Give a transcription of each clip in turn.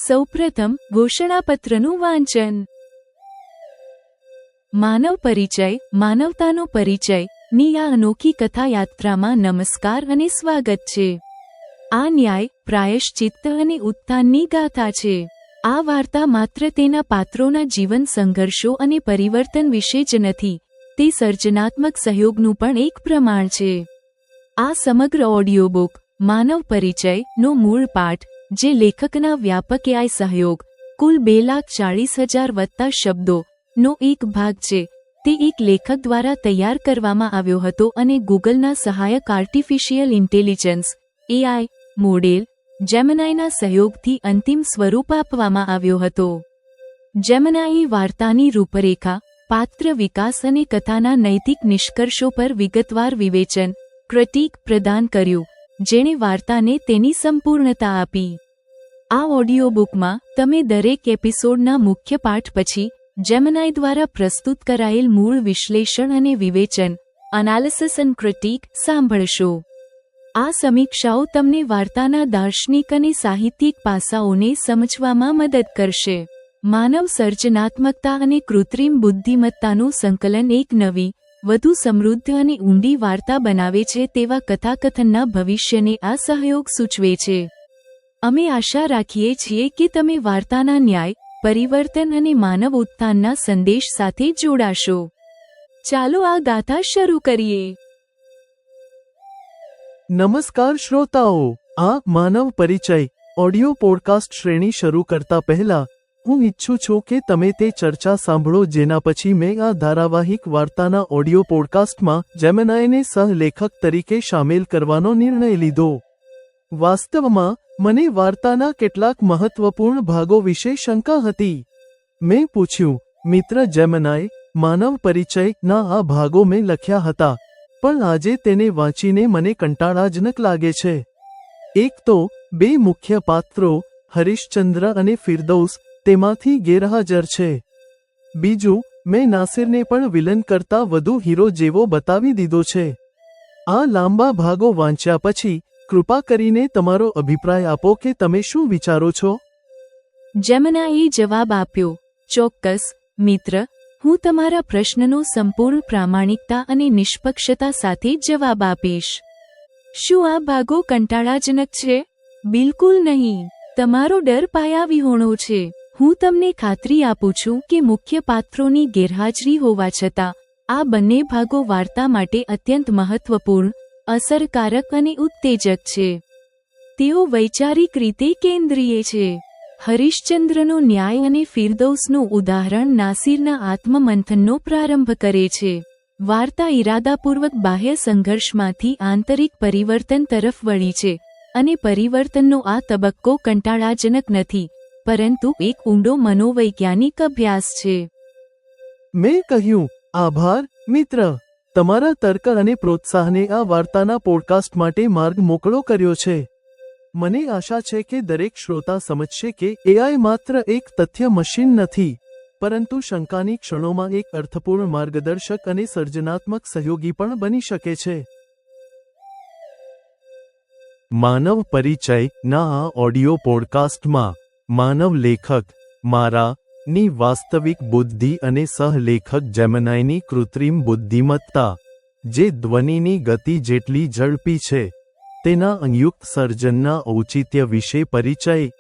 સૌપ્રથમ ઘોષણાપત્રનું વાંચન. માનવ પરિચય, માનવતાનો પરિચય ની આ અનોખી કથાયાત્રામાં નમસ્કાર અને સ્વાગત છે. આ ન્યાય, પ્રાયશ્ચિત્ત અને ઉત્થાનની ગાથા છે. આ વાર્તા માત્ર તેના પાત્રોના જીવન સંઘર્ષો અને પરિવર્તન વિશે જ નથી, તે સર્જનાત્મક સહયોગનું પણ એક પ્રમાણ છે. આ સમગ્ર ઓડિયો બુક, માનવ પરિચય નો મૂળ પાઠ, જે લેખકના વ્યાપક AI સહયોગ, કુલ 2,40,000 વત્તા શબ્દો નો એક ભાગ છે, તે એક લેખક દ્વારા તૈયાર કરવામાં આવ્યો હતો અને ગૂગલના સહાયક આર્ટિફિશિયલ ઇન્ટેલિજન્સ AI મોડેલ જેમિનાઈના સહયોગથી અંતિમ સ્વરૂપ આપવામાં આવ્યો હતો. જેમિનાઈએ વાર્તાની રૂપરેખા, પાત્ર વિકાસ અને કથાના નૈતિક નિષ્કર્ષો પર વિગતવાર વિવેચન, ક્રિટિક પ્રદાન કર્યું, જેણે વાર્તાને તેની સંપૂર્ણતા આપી. આ ઓડિયો બુકમાં તમે દરેક એપિસોડના મુખ્ય પાઠ પછી જેમિનાઈ દ્વારા પ્રસ્તુત કરાયેલ મૂળ વિશ્લેષણ અને વિવેચન, એનાલિસિસ એન્ડ ક્રિટિક સાંભળશો. આ સમીક્ષાઓ તમને વાર્તાના દાર્શનિક અને સાહિત્યિક પાસાઓને સમજવામાં મદદ કરશે. માનવ સર્જનાત્મકતા અને કૃત્રિમ બુદ્ધિમત્તાનું સંકલન એક નવી, વધુ સમૃદ્ધ અને ઊંડી વાર્તા બનાવે છે તેવા કથાકથનના ભવિષ્યને આ સહયોગ સૂચવે છે. અમે આશા રાખીએ છીએ કે તમે વાર્તાના ન્યાય, પરિવર્તન અને માનવ ઉત્થાનના સંદેશ સાથે જોડાશો. ચાલો આ ગાથા શરૂ કરીએ. નમસ્કાર શ્રોતાઓ, આ માનવ પરિચય ઓડિયો પોડકાસ્ટ શ્રેણી શરૂ કરતા પહેલા હું ઈચ્છું છું કે તમે તે ચર્ચા સાંભળો જેના પછી મેં આ ધારાવાહિક વાર્તાના ઓડિયો પોડકાસ્ટમાં જેમિનાઈને સહ-લેખક તરીકે શામેલ કરવાનો નિર્ણય લીધો. વાસ્તવમાં, મને વાર્તાના કેટલાક મહત્વપૂર્ણ ભાગો વિશે શંકા હતી. મેં પૂછ્યું, મિત્ર જેમિનાઈ, માનવ પરિચયના આ ભાગો મેં લખ્યા હતા, પણ આજે તેને વાંચીને મને કંટાળાજનક લાગે છે. એક તો, 2 મુખ્ય પાત્રો, હરીશચંદ્ર અને ફિરદૌસ, તેમાંથી ગેરહાજર છે. બીજું, મેં નાસિરને પણ વિલન કરતા વધુ હીરો જેવો બતાવી દીધો છે. આ લાંબા ભાગો વાંચ્યા પછી, કૃપા કરીને તમારો અભિપ્રાય આપો કે તમે શું વિચારો છો? જેમિનાઈએ જવાબ આપ્યો, ચોક્કસ, મિત્ર, હું તમારા પ્રશ્નનો સંપૂર્ણ પ્રામાણિકતા અને નિષ્પક્ષતા સાથે જવાબ આપીશ. શું આ ભાગો કંટાળાજનક છે? બિલકુલ નહીં. તમારો ડર પાયાવિહોણો છે. હું તમને ખાતરી આપું છું કે મુખ્ય પાત્રોની ગેરહાજરી હોવા છતાં, આ બંને ભાગો વાર્તા માટે અત્યંત મહત્વપૂર્ણ, અસરકારક અને ઉત્તેજક છે. તેઓ વૈચારિક રીતે કેન્દ્રીય છે. હરીશચંદ્રનો ન્યાય અને ફિરદૌસનું ઉદાહરણ નાસિરના આત્મમંથનનો પ્રારંભ કરે છે. વાર્તા ઇરાદાપૂર્વક બાહ્ય સંઘર્ષમાંથી આંતરિક પરિવર્તન તરફ વળી છે, અને પરિવર્તનનો આ તબક્કો કંટાળાજનક નથી, પરંતુ એક ઊંડો મનોવૈજ્ઞાનિક અભ્યાસ છે. મેં કહ્યું, આભાર, મિત્ર. તમારા તર્ક અને પ્રોત્સાહને આ વાર્તાના પોડકાસ્ટ માટે માર્ગ મોકળો કર્યો છે. મને આશા છે કે દરેક શ્રોતા સમજશે કે AI માત્ર એક તથ્ય મશીન નથી, પરંતુ શંકાની ક્ષણોમાં એક અર્થપૂર્ણ માર્ગદર્શક અને સર્જનાત્મક સહયોગી પણ બની શકે છે. માનવ પરિચય ના આ ઓડિયો પોડકાસ્ટમાં, માનવ લેખક, મારા ની વાસ્તવિક બુદ્ધિ અને સહ-લેખક જેમિનાઈની કૃત્રિમ બુદ્ધિમત્તા, જે ધ્વનિની ગતિ જેટલી ઝડપી છે, તેના સંયુક્ત સર્જનના ઔચિત્ય વિશે પરિચય.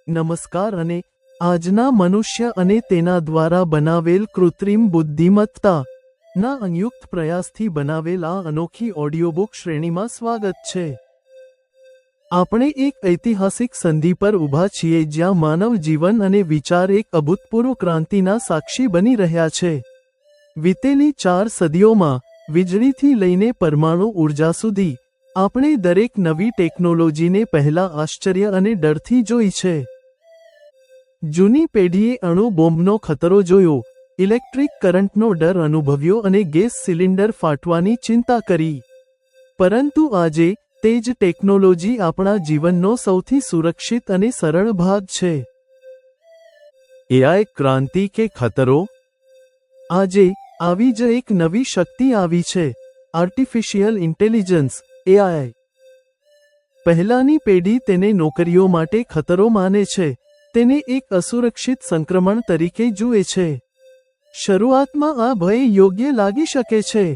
નમસ્કાર અને આજના મનુષ્ય અને તેના દ્વારા બનાવેલ કૃત્રિમ બુદ્ધિમત્તા ના સંયુક્ત પ્રયાસથી બનાવેલ આ અનોખી ઓડિયોબુક શ્રેણીમાં સ્વાગત છે. આપણે એક ઐતિહાસિક સંધિ પર ઊભા છીએ જ્યાં માનવ જીવન અને વિચાર એક અભૂતપૂર્વ ક્રાંતિના સાક્ષી બની રહ્યા છે. વીતેલી 4 સદીઓમાં, વીજળીથી લઈને પરમાણુ ઉર્જા સુધી, આપણે દરેક નવી ટેકનોલોજીને પહેલા આશ્ચર્ય અને ડરથી જોઈ છે. જૂની પેઢીએ અણુ બોમ્બનો ખતરો જોયો, ઇલેક્ટ્રિક કરંટનો ડર અનુભવ્યો અને ગેસ સિલિન્ડર ફાટવાની ચિંતા કરી. પરંતુ આજે, તે જ ટેકનોલોજી આપણા જીવનનો સૌથી સુરક્ષિત અને સરળ ભાગ છે. AI ક્રાંતિ કે ખતરો? આજે, આવી જ એક નવી શક્તિ આવી છે, આર્ટિફિશિયલ ઇન્ટેલિજન્સ, AI. પહેલાની પેઢી તેને નોકરીઓ માટે ખતરો માને છે, તેને એક અસુરક્ષિત સંક્રમણ તરીકે જુએ છે. શરૂઆતમાં આ ભય યોગ્ય લાગી શકે છે,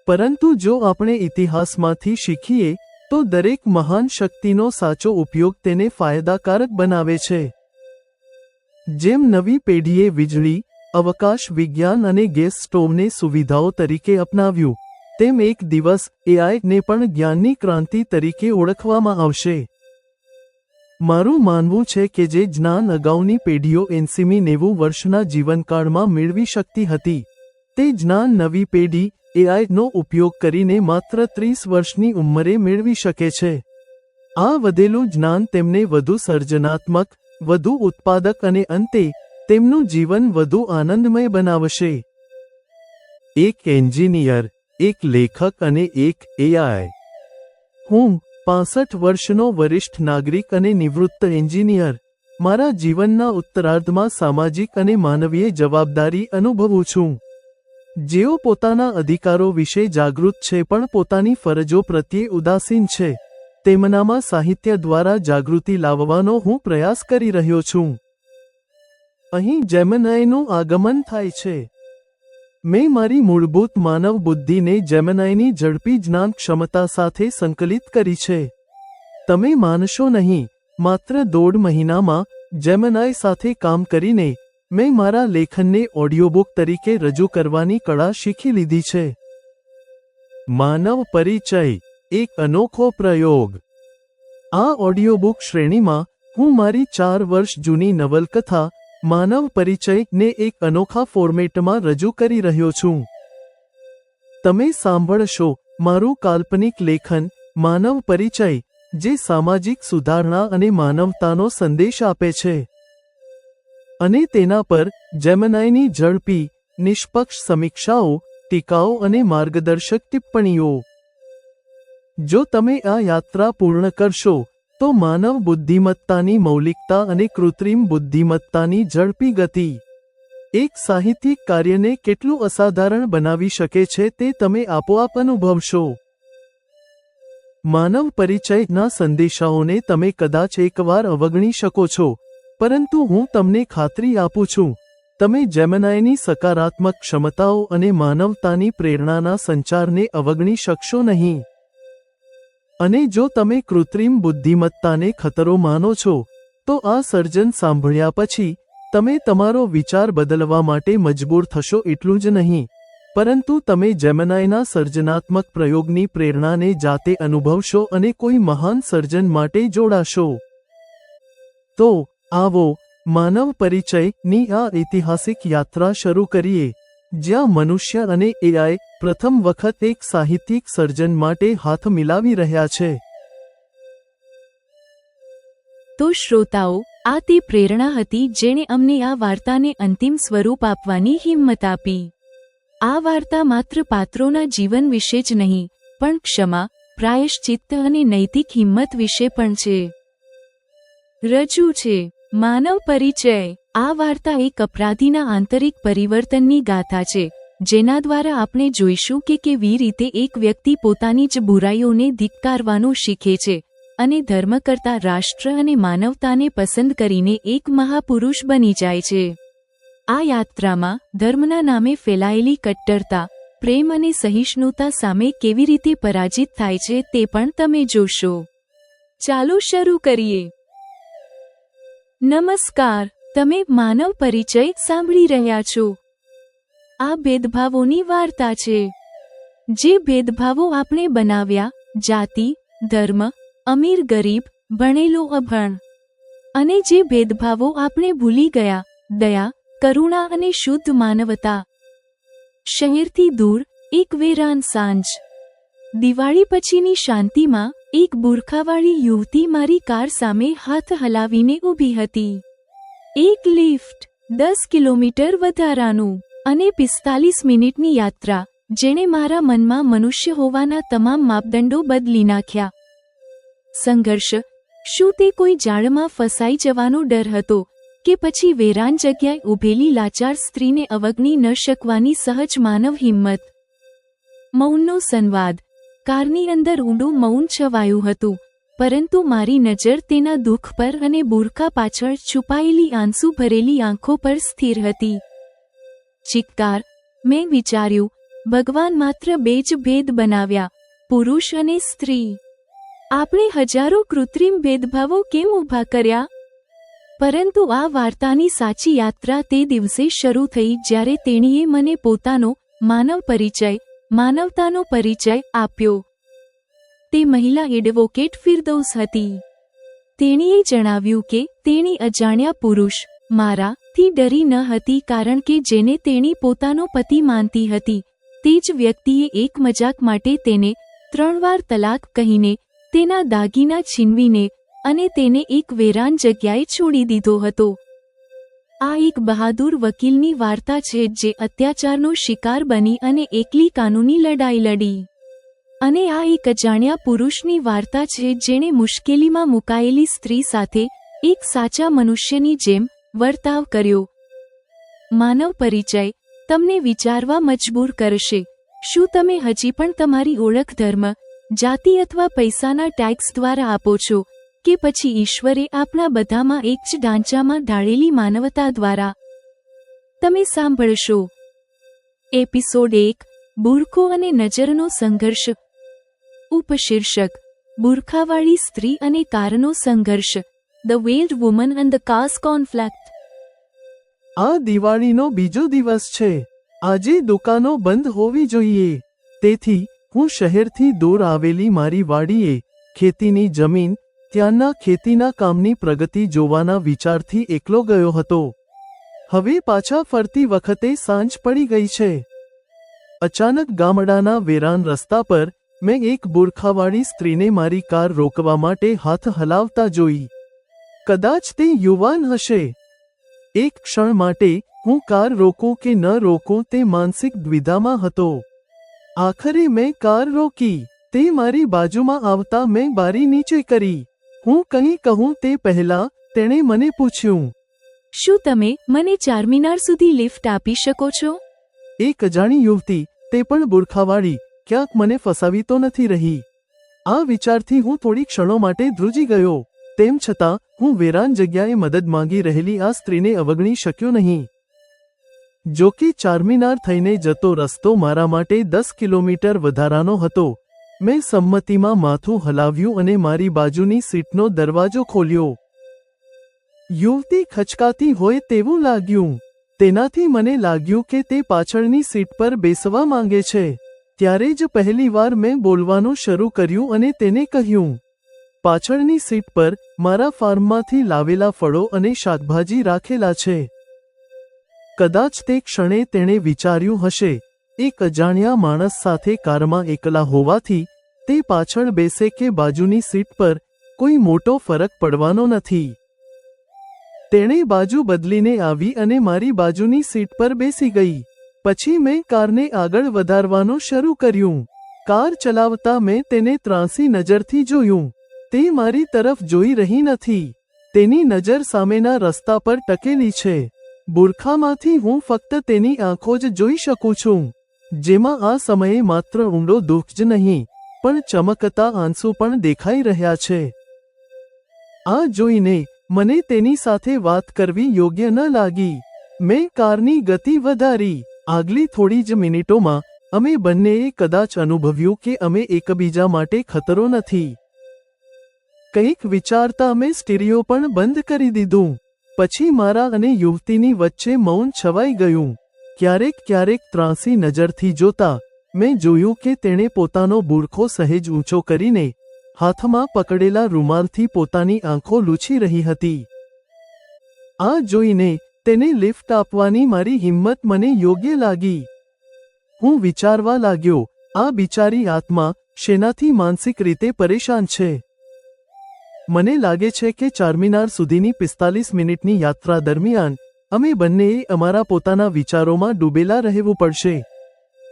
પરંતુ જો આપણે ઇતિહાસમાંથી શીખીએ તો દરેક મહાન શક્તિનો સાચો ઉપયોગ તેને ફાયદાકારક બનાવે છે. જેમ નવી પેઢીએ વીજળી, અવકાશ વિજ્ઞાન અને ગેસ સ્ટોવને સુવિધાઓ તરીકે અપનાવ્યું, તેમ એક દિવસ એઆઈને પણ જ્ઞાનની ક્રાંતિ તરીકે ઓળખવામાં આવશે. મારું માનવું છે કે જે જ્ઞાન અગાઉની પેઢીઓ 80-90 વર્ષના જીવનકાળમાં મેળવી શકતી હતી, તે જ્ઞાન નવી પેઢી એઆઈનો ઉપયોગ કરીને માત્ર 30 વર્ષની ઉંમરે મેળવી શકે છે. આ વધેલું જ્ઞાન તેમને વધુ સર્જનાત્મક, વધુ ઉત્પાદક અને અંતે તેમનું જીવન વધુ આનંદમય બનાવશે. એક એન્જિનિયર, એક લેખક અને એક એઆઈ. હું 65 વર્ષનો વરિષ્ઠ નાગરિક અને નિવૃત્ત એન્જિનિયર, મારા જીવનના ઉત્તરાર્ધમાં સામાજિક અને માનવીય જવાબદારી અનુભવું છું. જેઓ પોતાના અધિકારો વિશે જાગૃત છે પણ પોતાની ફરજો પ્રત્યે ઉદાસીન છે, તેમનામાં સાહિત્ય દ્વારા જાગૃતિ લાવવાનો હું પ્રયાસ કરી રહ્યો છું. અહીં જેમિનાઈનું આગમન થાય છે. મેં મારી મૂળભૂત માનવ બુદ્ધિને જેમિનાઈની ઝડપી જ્ઞાન ક્ષમતા સાથે સંકલિત કરી છે. તમે માનશો નહીં, માત્ર 1.5 મહિનામાં જેમિનાઈ સાથે કામ કરીને મેં મારા લેખનને ઓડિયોબુક તરીકે રજૂ કરવાની કળા શીખી લીધી છે. માનવ પરિચય, એક અનોખો પ્રયોગ. આ ઓડિયોબુક શ્રેણીમાં હું મારી 4 વર્ષ જૂની નવલકથા માનવ પરિચયને એક અનોખા ફોર્મેટમાં રજૂ કરી રહ્યો છું. તમે સાંભળશો મારું કાલ્પનિક લેખન માનવ પરિચય, જે સામાજિક સુધારણા અને માનવતાનો સંદેશ આપે છે. અને તેના પર જેમિનાઈની ઝડપી, નિષ્પક્ષ સમીક્ષાઓ, ટીકાઓ અને માર્ગદર્શક ટિપ્પણીઓ. જો તમે આ યાત્રા પૂર્ણ કરશો તો માનવ બુદ્ધિમત્તાની મૌલિકતા અને કૃત્રિમ બુદ્ધિમત્તાની ઝડપી ગતિ એક સાહિત્યિક કાર્યને કેટલું અસાધારણ બનાવી શકે છે તે તમે આપોઆપ અનુભવશો. માનવ પરિચયના સંદેશાઓને તમે કદાચ એકવાર અવગણી શકો છો, પરંતુ હું તમને ખાતરી આપું છું, તમે જેમિનાઈની સકારાત્મક ક્ષમતાઓ અને માનવતાની પ્રેરણાના સંચારને અવગણી શકશો નહીં. અને જો તમે કૃત્રિમ બુદ્ધિમત્તાને ખતરો માનો છો, તો આ સર્જન સાંભળ્યા પછી તમે તમારો વિચાર બદલવા માટે મજબૂર થશો એટલું જ નહીં, પરંતુ તમે જેમિનાઈના સર્જનાત્મક પ્રયોગની પ્રેરણાને જાતે અનુભવશો અને કોઈ મહાન સર્જન માટે જોડાશો. તો આવો માનવ પરિચયની આ ઐતિહાસિક યાત્રા શરૂ કરીએ, જ્યાં મનુષ્ય અને એઆઈ પ્રથમ વખત એક સાહિત્યિક સર્જન માટે હાથ મિલાવી રહ્યા છે. તો શ્રોતાઓ, આ તે પ્રેરણા હતી જેણે અમને આ વાર્તાને અંતિમ સ્વરૂપ આપવાની હિંમત આપી. આ વાર્તા માત્ર પાત્રોના જીવન વિશે જ નહીં, પણ ક્ષમા, પ્રાયશ્ચિત્ત અને નૈતિક હિંમત વિશે પણ છે. રજૂ છે માનવ પરિચય. આ વાર્તા એક અપરાધીના આંતરિક પરિવર્તનની ગાથા છે, જેના દ્વારા આપણે જોઈશું કે કેવી રીતે એક વ્યક્તિ પોતાની જ બુરાઈઓને ધિક્કારવાનું શીખે છે અને ધર્મ કરતા રાષ્ટ્ર અને માનવતાને પસંદ કરીને એક મહાપુરુષ બની જાય છે. આ યાત્રામાં ધર્મના નામે ફેલાયેલી કટ્ટરતા, પ્રેમ અને સહિષ્ણુતા સામે કેવી રીતે પરાજિત થાય છે તે પણ તમે જોશો. ચાલો શરૂ કરીએ. નમસ્કાર, તમે માનવ પરિચય સાંભળી રહ્યા છો. આ ભેદભાવોની વાર્તા છે. જે ભેદભાવો આપણે બનાવ્યા, જાતિ, ધર્મ, અમીર ગરીબ, ભણેલો અભણ, અને જે ભેદભાવો આપણે ભૂલી ગયા, દયા, કરુણા અને શુદ્ધ માનવતા. શહેરથી દૂર એક વેરાન સાંજ. દિવાળી પછીની શાંતિમાં એક બુરખાવાળી યુવતી મારી કાર સામે હાથ હલાવીને ઊભી હતી. એક લિફ્ટ, 10 કિલોમીટર વધારાનું અને 45 મિનિટની યાત્રા, જેણે મારા મનમાં મનુષ્ય હોવાના તમામ માપદંડો બદલી નાખ્યા. સંઘર્ષ, શું તે કોઈ જાળમાં ફસાઈ જવાનો ડર હતો, કે પછી વેરાન જગ્યાએ ઊભેલી લાચાર સ્ત્રીને અવગણી ન શકવાની સહજ માનવ હિંમત? મૌનનો સંવાદ. કારની અંદર ઊંડું મૌન છવાયું હતું, પરંતુ મારી નજર તેના દુઃખ પર અને બુરખા પાછળ છુપાયેલી આંસુ ભરેલી આંખો પર સ્થિર હતી. ચિત્કાર. મેં વિચાર્યું, ભગવાન માત્ર બે જ ભેદ બનાવ્યા, પુરુષ અને સ્ત્રી. આપણે હજારો કૃત્રિમ ભેદભાવો કેમ ઊભા કર્યા? પરંતુ આ વાર્તાની સાચી યાત્રા તે દિવસે શરૂ થઈ જ્યારે તેણીએ મને પોતાનો માનવતાનો પરિચય આપ્યો. તે મહિલા એડવોકેટ ફિરદૌસ હતી. તેણીએ જણાવ્યું કે તેણી અજાણ્યા પુરુષ મારાથી ડરી ન હતી કારણ કે જેને તેણી પોતાનો પતિ માનતી હતી તે જ વ્યક્તિએ એક મજાક માટે તેને 3 વાર તલાક કહીને, તેના દાગીના છીનવીને અને તેને એક વેરાન જગ્યાએ છોડી દીધો હતો. આ એક બહાદુર વકીલની વાર્તા છે જે અત્યાચારનો શિકાર બની અને એકલી કાનૂની લડાઈ લડી. અને આ એક અજાણ્યા પુરુષની વાર્તા છે જેણે મુશ્કેલીમાં મુકાયેલી સ્ત્રી સાથે એક સાચા મનુષ્યની જેમ વર્તાવ કર્યો. માનવ પરિચય તમને વિચારવા મજબૂર કરશે. શું તમે હજી પણ તમારી ઓળખ ધર્મ, જાતિ અથવા પૈસાના ટેક્સ દ્વારા આપો છો, કે પછી ઈશ્વરે આપણા બધામાં એક જ ઢાંચામાં ઢાળેલી માનવતા દ્વારા? તમે સાંભળશો. એપિસોડ 1. બુરખો અને નજરનો સંઘર્ષ. ઉપશીર્ષક: બુરખાવાળી સ્ત્રી અને કારનો સંઘર્ષ. The veiled woman and the caste conflict. આ દિવાળીનો બીજો દિવસ છે. આજે દુકાનો બંધ હોવી જોઈએ. તેથી હું શહેરથી દૂર આવેલી મારી વાડીએ, ખેતીની જમીન, ત્યાંના ખેતીના કામની પ્રગતિ જોવાના વિચારથી એકલો ગયો હતો. હવે પાછા ફરતી વખતે સાંજ પડી ગઈ છે. અચાનક ગામડાના વેરાન રસ્તા પર મેં એક બુરખાવાળી સ્ત્રીને મારી કાર રોકવા માટે હાથ હલાવતા જોઈ. કદાચ તે યુવાન હશે. એક ક્ષણ માટે હું કાર રોકું કે ન રોકું તે માનસિક દ્વિધામાં હતો. આખરે મેં કાર રોકી. તે મારી બાજુમાં આવતા મેં બારી નીચે કરી. હું કંઈ કહું તે પહેલાં તેણે મને પૂછ્યું, શું તમે મને ચારમીનાર સુધી લિફ્ટ આપી શકો છો? એક અજાણી યુવતી, તે પણ બુરખાવાળી, ક્યાંક મને ફસાવી તો નથી રહી? આ વિચારથી હું થોડી ક્ષણો માટે ધ્રુજી ગયો. તેમ છતાં હું વેરાન જગ્યાએ મદદ માંગી રહેલી આ સ્ત્રીને અવગણી શક્યો નહીં. જો કે ચારમીનાર થઈને જતો રસ્તો મારા માટે 10 કિલોમીટર વધારાનો હતો. મેં સંમતિમાં માથું હલાવ્યું અને મારી બાજુની સીટનો દરવાજો ખોલ્યો. યુવતી ખચકાતી હોય તેવું લાગ્યું. તેનાથી મને લાગ્યું કે તે પાછળની સીટ પર બેસવા માંગે છે. ત્યારે જ પહેલીવાર મેં બોલવાનું શરૂ કર્યું અને તેને કહ્યું, પાછળની સીટ પર મારા ફાર્મમાંથી લાવેલા ફળો અને શાકભાજી રાખેલા છે. કદાચ તે ક્ષણે તેણે વિચાર્યું હશે, એક અજાણ્યા માણસ સાથે કારમાં એકલા હોવાથી તે પાછળ બેસે કે બાજુની સીટ પર કોઈ મોટો ફરક પડવાનો નથી. તેણે બાજુ બદલીને આવી અને મારી બાજુની સીટ પર બેસી ગઈ. પછી મેં કારને આગળ વધારવાનું શરૂ કર્યું. કાર ચલાવતા મેં તેને ત્રાંસી નજરથી જોયું. તે મારી તરફ જોઈ રહી નથી. તેની નજર સામેના રસ્તા પર ટકેલી છે. બુરખામાંથી હું ફક્ત તેની આંખો જ જોઈ શકું છું, જેમાં આ સમયે માત્ર ઊંડો દુઃખ જ નહીં, પણ ચમકતા આંસુ પણ દેખાઈ રહ્યા છે. આ જોઈને મને તેની સાથે વાત કરવી યોગ્ય ન લાગી. મેં કારની ગતિ વધારી. આગલી થોડી જ મિનિટોમાં અમે બંનેએ કદાચ અનુભવ્યું કે અમે એકબીજા માટે ખતરો નથી. કંઈક વિચારતા મેં સ્ટીરિયો પણ બંધ કરી દીધું. પછી મારા અને યુવતીની વચ્ચે મૌન છવાઈ ગયું. ક્યારેક ત્રાંસી નજરથી જોતા મેં જોયું કે તેણે પોતાનો બુરખો સહેજ ઊંચો કરીને હાથમાં પકડેલા રૂમાલથી પોતાની આંખો લૂછી રહી હતી. આ જોઈને તેને લિફ્ટ આપવાની મારી હિંમત મને યોગ્ય લાગી. હું વિચારવા લાગ્યો, આ બિચારી આત્મા શેનાથી માનસિક રીતે પરેશાન છે. મને લાગે છે કે ચારમીનાર સુધીની 45 મિનિટની યાત્રા દરમિયાન અમે બંનેએ અમારા પોતાના વિચારોમાં ડૂબેલા રહેવું પડશે.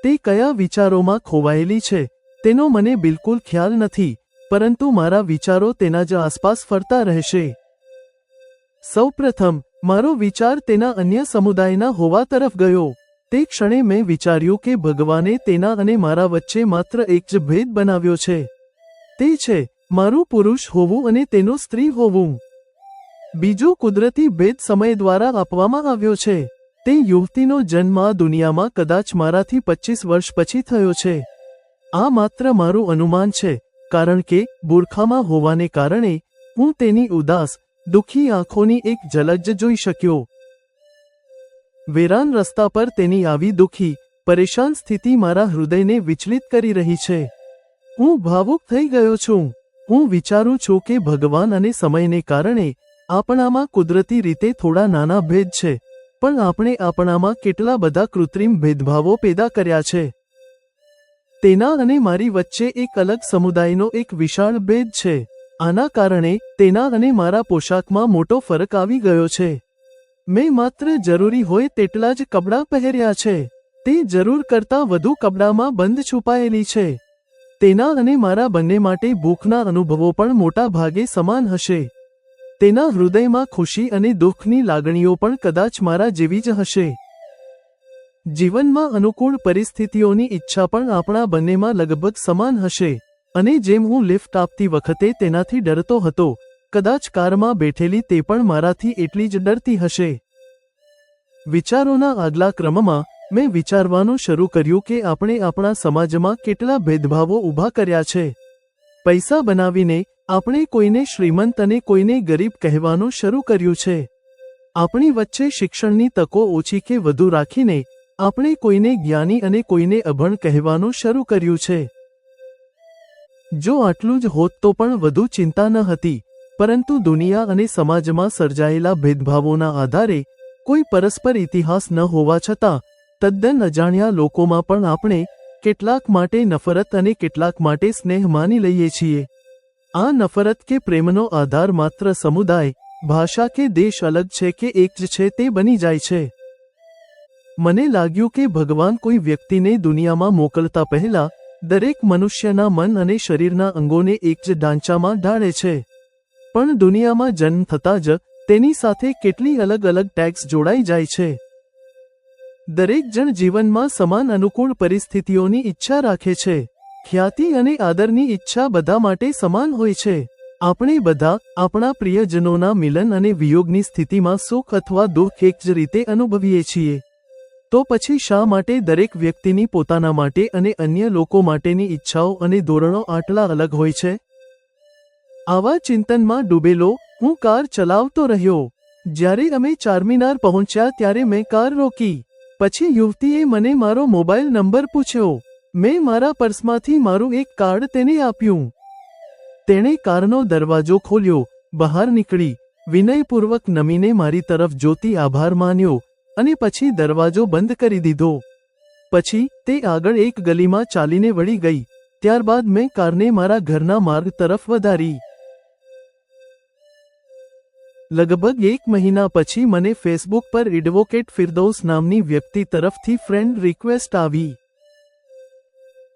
તે કયા વિચારોમાં ખોવાયેલી છે તેનો મને બિલકુલ ખ્યાલ નથી, પરંતુ મારા વિચારો તેના જ આસપાસ ફરતા રહેશે. સૌપ્રથમ મારો વિચાર તેના અન્ય સમુદાયના હોવા તરફ ગયો. તે ક્ષણે મેં વિચાર્યું કે ભગવાને તેના અને મારા વચ્ચે માત્ર એક જ ભેદ બનાવ્યો છે. તે છે મારું પુરુષ હોવું અને તેનું સ્ત્રી હોવું. બીજો કુદરતી ભેદ સમય દ્વારા આપવામાં આવ્યો છે. તે યુવતીનો જન્મ આ દુનિયામાં કદાચ મારાથી 25 વર્ષ પછી થયો છે. આ માત્ર મારું અનુમાન છે, કારણ કે બુરખામાં હોવાને કારણે હું તેની ઉદાસ, દુઃખી આંખોની એક ઝલક જ જોઈ શક્યો. વેરાન રસ્તા પર તેની આવી દુઃખી, પરેશાન સ્થિતિ મારા હૃદયને વિચલિત કરી રહી છે. હું ભાવુક થઈ ગયો છું. હું વિચારું છું કે ભગવાન અને સમયને કારણે આપણામાં કુદરતી રીતે થોડા નાના ભેદ છે, પણ આપણે આપણામાં કેટલા બધા કૃત્રિમ ભેદભાવો પેદા કર્યા છે. તેના અને મારી વચ્ચે એક અલગ સમુદાયનો એક વિશાળ ભેદ છે. આના કારણે તેના અને મારા પોશાકમાં મોટો ફરક આવી ગયો છે. મેં માત્ર જરૂરી હોય તેટલા જ કપડાં પહેર્યા છે. તે જરૂર કરતાં વધુ કપડામાં બંધ છુપાયેલી છે. તેના અને મારા બંને માટે ભૂખના અનુભવો પણ મોટા ભાગે સમાન હશે. તેના હૃદયમાં ખુશી અને દુઃખની લાગણીઓ પણ કદાચ મારા જેવી જ હશે. જીવનમાં અનુકૂળ પરિસ્થિતિઓની ઈચ્છા પણ આપણા બંનેમાં લગભગ સમાન હશે. અને જેમ હું લિફ્ટ આપતી વખતે તેનાથી ડરતો હતો, કદાચ કારમાં બેઠેલી તે પણ મારાથી એટલી જ ડરતી હશે. વિચારોના આગલા ક્રમમાં મેં વિચારવાનું શરૂ કર્યું કે આપણે આપણા સમાજમાં કેટલા ભેદભાવો ઊભા કર્યા છે. પૈસા બનાવીને આપણે કોઈને શ્રીમંત અને કોઈને ગરીબ કહેવાનું શરૂ કર્યું છે. આપણી વચ્ચે શિક્ષણની તકો ઓછી કે વધુ રાખીને આપણે કોઈને જ્ઞાની અને કોઈને અભણ કહેવાનું શરૂ કર્યું છે. જો આટલું જ હોત તો પણ વધુ ચિંતા ન હતી, પરંતુ દુનિયા અને સમાજમાં સર્જાયેલા ભેદભાવોના આધારે કોઈ પરસ્પર ઇતિહાસ ન હોવા છતાં તદ્દન અજાણ્યા લોકોમાં પણ આપણે કેટલાક માટે નફરત અને કેટલાક માટે સ્નેહ માની લઈએ છીએ. આ નફરત કે પ્રેમનો આધાર માત્ર સમુદાય, ભાષા કે દેશ અલગ છે કે એક જ છે તે બની જાય છે. મને લાગ્યું કે ભગવાન કોઈ વ્યક્તિને દુનિયામાં મોકલતા પહેલા દરેક મનુષ્યના મન અને શરીરના અંગોને એક જ ઢાંચામાં ઢાળે છે. પણ દુનિયામાં જન્મ થતાં જ તેની સાથે કેટલી અલગ અલગ ટેગ્સ જોડાઈ જાય છે. દરેક જણ જીવનમાં સમાન અનુકૂળ પરિસ્થિતિઓની ઈચ્છા રાખે છે. ખ્યાતિ અને આદરની ઈચ્છા બધા માટે સમાન હોય છે. આપણે બધા આપણા પ્રિયજનોના મિલન અને વિયોગની સ્થિતિમાં સુખ અથવા દુઃખ એક જ રીતે અનુભવીએ છીએ. તો પછી શા માટે દરેક વ્યક્તિની પોતાના માટે અને અન્ય લોકો માટેની ઈચ્છાઓ અને ધોરણો આટલા અલગ હોય છે? આવા ચિંતનમાં ડૂબેલો હું કાર ચલાવતો રહ્યો. જ્યારે અમે ચારમીનાર પહોંચ્યા ત્યારે મેં કાર રોકી. પછી યુવતીએ મને મારો મોબાઈલ નંબર પૂછ્યો. મેં મારા પર્સમાંથી મારું એક કાર્ડ તેને આપ્યું. તેણે કારનો દરવાજો ખોલ્યો, બહાર નીકળી, વિનયપૂર્વક નમીને મારી તરફ જોતી આભાર માન્યો અને પછી દરવાજો બંધ કરી દીધો. પછી તે આગળ એક ગલીમાં ચાલીને વળી ગઈ. ત્યારબાદ મેં કારને મારા ઘરના માર્ગ તરફ વધારી. લગભગ 1 મહિના પછી મને ફેસબુક પર એડવોકેટ ફિરદૌસ નામની વ્યક્તિ તરફથી ફ્રેન્ડ રિક્વેસ્ટ આવી.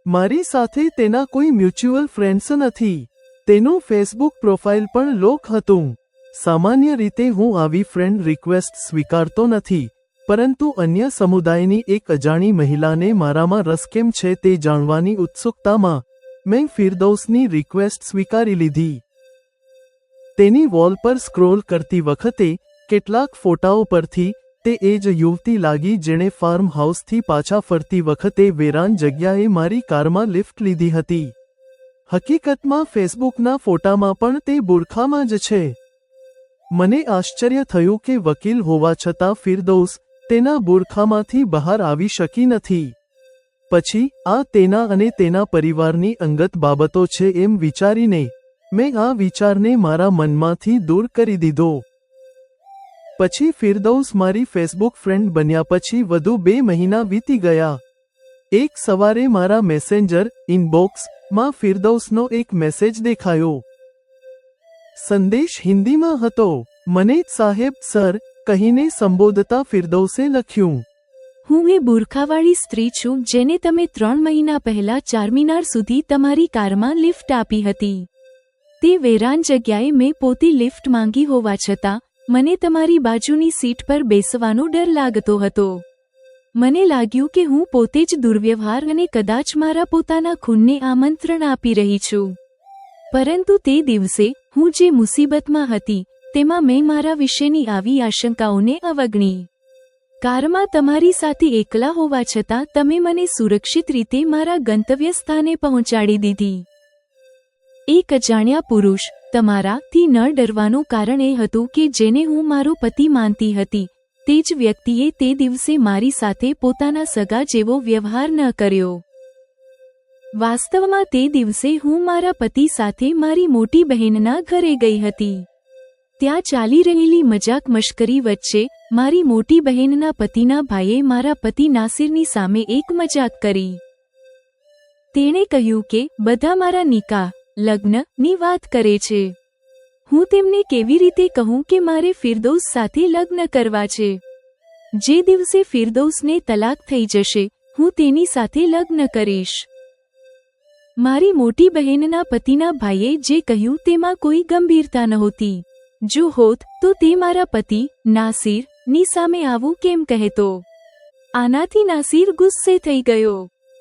મારી સાથે તેના કોઈ મ્યુચ્યુઅલ ફ્રેન્ડ્સ નથી. તેનું ફેસબુક પ્રોફાઇલ પણ લોક હતું. સામાન્ય રીતે હું આવી ફ્રેન્ડ રિક્વેસ્ટ સ્વીકારતો નથી, પરંતુ અન્ય સમુદાયની એક અજાણી મહિલાને મારામાં રસ કેમ છે તે જાણવાની ઉત્સુકતામાં મેં ફિરદૌસની રિક્વેસ્ટ સ્વીકારી લીધી. તેની વોલ પર સ્ક્રોલ કરતી વખતે કેટલાક ફોટાઓ પરથી તે એ જ યુવતી લાગી જેણે ફાર્મ હાઉસથી પાછા ફરતી વખતે વેરાન જગ્યાએ મારી કારમાં લિફ્ટ લીધી હતી. હકીકતમાં ફેસબુકના ફોટામાં પણ તે બુરખામાં જ છે. મને આશ્ચર્ય થયું કે વકીલ હોવા છતાં ફિરદૌસ તેના બુરખામાંથી બહાર આવી શકી નથી. પછી આ તેના અને તેના પરિવારની અંગત બાબતો છે એમ વિચારીને મેં આ વિચારને મારા મનમાંથી દૂર કરી દીધો. પછી ફિરદૌસ મારી ફેસબુક ફ્રેન્ડ બન્યા પછી વધુ 2 મહિના વીતી ગયા. એક સવારે મારા મેસેન્જર ઇનબોક્સમાં ફિરદૌસનો એક મેસેજ દેખાયો. સંદેશ હિન્દીમાં હતો. મને સાહેબ સર કહીને સંબોધતા ફિરદૌસે લખ્યું, હું એ બુરખાવાળી સ્ત્રી છું જેને તમે 3 મહિના પહેલા ચારમીનાર સુધી તમારી કારમાં લિફ્ટ આપી હતી. તે વેરાન જગ્યાએ મેં પોતે લિફ્ટ માંગી હોવા છતાં મને તમારી બાજુની સીટ પર બેસવાનો ડર લાગતો હતો. મને લાગ્યું કે હું પોતે જ દુર્વ્યવહાર અને કદાચ મારા પોતાના ખૂનને આમંત્રણ આપી રહી છું. પરંતુ તે દિવસે હું જે મુસીબતમાં હતી તેમાં મેં મારા વિશેની આવી આશંકાઓને અવગણી. કારમાં તમારી સાથે એકલા હોવા છતાં તમે મને સુરક્ષિત રીતે મારા ગંતવ્ય સ્થાને પહોંચાડી દીધી. એક અજાણ્યા પુરુષ તમારાથી ન ડરવાનું કારણ એ હતું કે જેને હું મારો પતિ માનતી હતી તે જ વ્યક્તિએ તે દિવસે મારી સાથે પોતાના સગા જેવો વ્યવહાર ન કર્યો. વાસ્તવમાં તે દિવસે હું મારા પતિ સાથે મારી મોટી બહેનના ઘરે ગઈ હતી. ત્યાં ચાલી રહેલી મજાક મશ્કરી વચ્ચે મારી મોટી બહેનના પતિના ભાઈએ મારા પતિ નાસિરની સામે એક મજાક કરી. તેણે કહ્યું કે બધા મારા નિકાહ લગ્નની વાત કરે છે. હું તેમને કેવી રીતે કહું કે મારે ફિરદૌસ સાથે લગ્ન કરવા છે? જે દિવસે ફિરદૌસને તલાક થઈ જશે હું તેની સાથે લગ્ન કરીશ. મારી મોટી બહેનના પતિના ભાઈએ જે કહ્યું તેમાં કોઈ ગંભીરતા નહોતી. જો હોત તો તે મારા પતિ નાસિરની સામે આવું કેમ કહેતો? આનાથી નાસિર ગુસ્સે થઈ ગયો.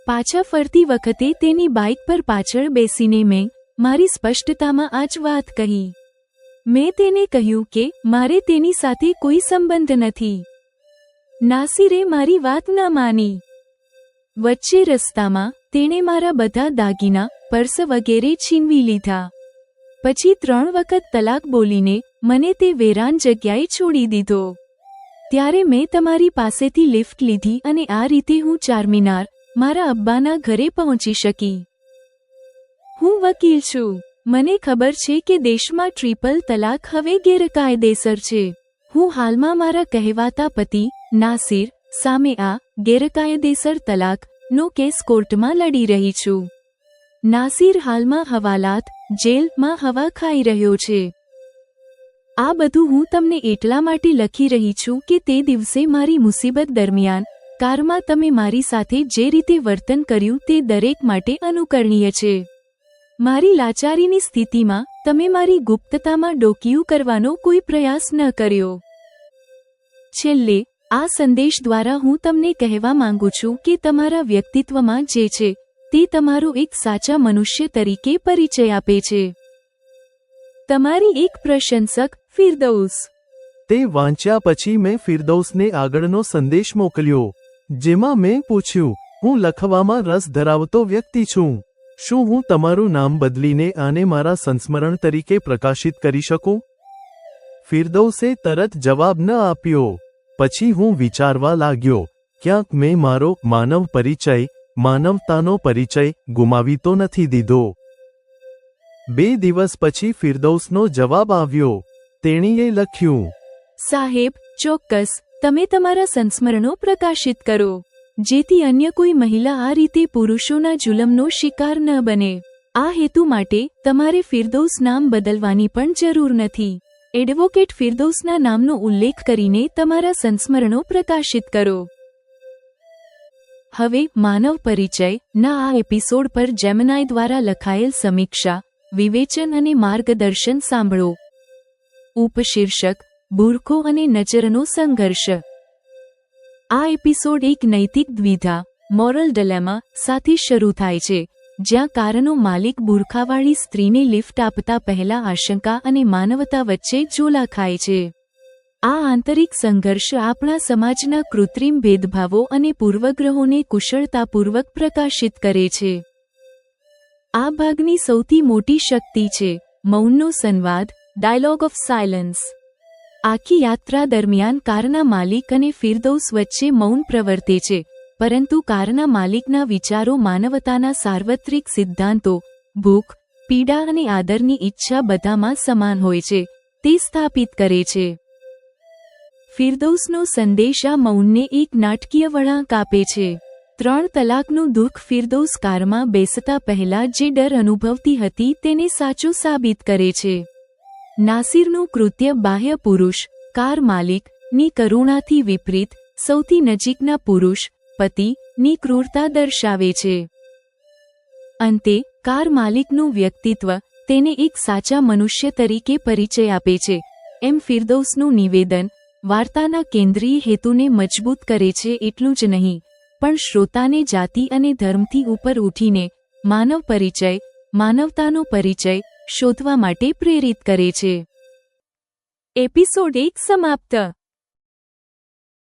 પાછા ફરતી વખતે તેની બાઇક પર પાછળ બેસીને મેં મારી સ્પષ્ટતામાં આ જ વાત કહી. મેં તેને કહ્યું કે મારે તેની સાથે કોઈ સંબંધ નથી. નાસિરે મારી વાત ન માની. વચ્ચે રસ્તામાં તેણે મારા બધા દાગીના પર્સ વગેરે છીનવી લીધા. પછી 3 વખત તલાક બોલીને મને તે વેરાન જગ્યાએ છોડી દીધો. ત્યારે મેં તમારી પાસેથી લિફ્ટ લીધી અને આ રીતે હું ચારમિનાર મારા અબ્બાના ઘરે પહોંચી શકી. હું વકીલ છું. મને ખબર છે કે દેશમાં ટ્રિપલ તલાક હવે ગેરકાયદેસર છે. હું હાલમાં મારા કહેવાતા પતિ નાસિર સામે આ ગેરકાયદેસર તલાકનો કેસ કોર્ટમાં લડી રહી છું. નાસિર હાલમાં હવાલાત જેલમાં હવા ખાઈ રહ્યો છે. આ બધું હું તમને એટલા માટે લખી રહી છું કે તે દિવસે મારી મુસીબત દરમિયાન કારમાં તમે મારી સાથે જે રીતે વર્તન કર્યું તે દરેક માટે અનુકરણીય છે. મારી લાચારીની સ્થિતિમાં તમે મારી ગુપ્તતામાં ડોકિયું કરવાનો કોઈ પ્રયાસ ન કર્યો. છેલ્લે આ સંદેશ દ્વારા હું તમને કહેવા માંગુ છું કે તમારા વ્યક્તિત્વમાં જે છે તે તમારો એક સાચા મનુષ્ય તરીકે પરિચય આપે છે. તમારી એક પ્રશંસક ફિરદૌસ. તે વાંચ્યા પછી મેં ફિરદૌસને આગળનો સંદેશ મોકલ્યો જેમાં મેં પૂછ્યું, હું લખવામાં રસ ધરાવતો વ્યક્તિ છું. શું હું તમારું નામ બદલીને આને મારા સંસ્મરણ તરીકે પ્રકાશિત કરી શકું? ફિરદૌસે તરત જવાબ ન આપ્યો. પછી હું વિચારવા લાગ્યો, ક્યાંક મેં મારો માનવ પરિચય માનવતાનો પરિચય ગુમાવી તો નથી દીધો. 2 દિવસ પછી ફિરદૌસનો જવાબ આવ્યો. તેણીએ લખ્યું, સાહેબ, ચોક્કસ તમે તમારા સંસ્મરણો પ્રકાશિત કરો જેથી અન્ય કોઈ મહિલા આ રીતે પુરુષોના જુલમનો શિકાર ન બને. આ હેતુ માટે તમારે ફિરદૌસ નામ બદલવાની પણ જરૂર નથી. એડવોકેટ ફિરદૌસના નામનો ઉલ્લેખ કરીને તમારા સંસ્મરણો પ્રકાશિત કરો. હવે માનવ પરિચય ના આ એપિસોડ પર જેમિનાઈ દ્વારા લખાયેલ સમીક્ષા, વિવેચન અને માર્ગદર્શન સાંભળો. ઉપશીર્ષક: બુરખો અને નજરનો સંઘર્ષ. આ એપિસોડ એક નૈતિક દ્વિધા મોરલ ડિલેમા સાથે શરૂ થાય છે, જ્યાં કારનો માલિક બુરખાવાળી સ્ત્રીને લિફ્ટ આપતા પહેલા આશંકા અને માનવતા વચ્ચે ઝોલા ખાય છે. આ આંતરિક સંઘર્ષ આપણા સમાજના કૃત્રિમ ભેદભાવો અને પૂર્વગ્રહોને કુશળતાપૂર્વક પ્રકાશિત કરે છે. આ ભાગની સૌથી મોટી શક્તિ છે મૌનનો સંવાદ, ડાયલોગ ઓફ સાયલન્સ. આખી યાત્રા દરમિયાન કારના માલિક અને ફિરદૌસ વચ્ચે મૌન પ્રવર્તે છે, પરંતુ કારના માલિકના વિચારો માનવતાના સાર્વત્રિક સિદ્ધાંતો, ભૂખ, પીડા અને આદરની ઈચ્છા બધામાં સમાન હોય છે તે સ્થાપિત કરે છે. ફિરદૌસનો સંદેશ આ મૌનને એક નાટકીય વળાંક આપે છે. 3 તલાકનું દુઃખ ફિરદૌસ કારમાં બેસતા પહેલા જે ડર અનુભવતી હતી તેને સાચું સાબિત કરે છે. નાસિરનું કૃત્ય બાહ્ય પુરુષ કાર માલિકની કરુણાથી વિપરીત સૌથી નજીકના પુરુષ પતિની ક્રૂરતા દર્શાવે છે. અંતે કાર માલિકનું વ્યક્તિત્વ તેને એક સાચા મનુષ્ય તરીકે પરિચય આપે છે. એમ ફિરદૌસનું નિવેદન વાર્તાના કેન્દ્રીય હેતુને મજબૂત કરે છે એટલું જ નહીં, પણ શ્રોતાને જાતિ અને ધર્મથી ઉપર ઉઠીને માનવ પરિચય, માનવતાનો પરિચય શોધવા માટે પ્રેરિત કરે છે. એપિસોડ 1 સમાપ્ત.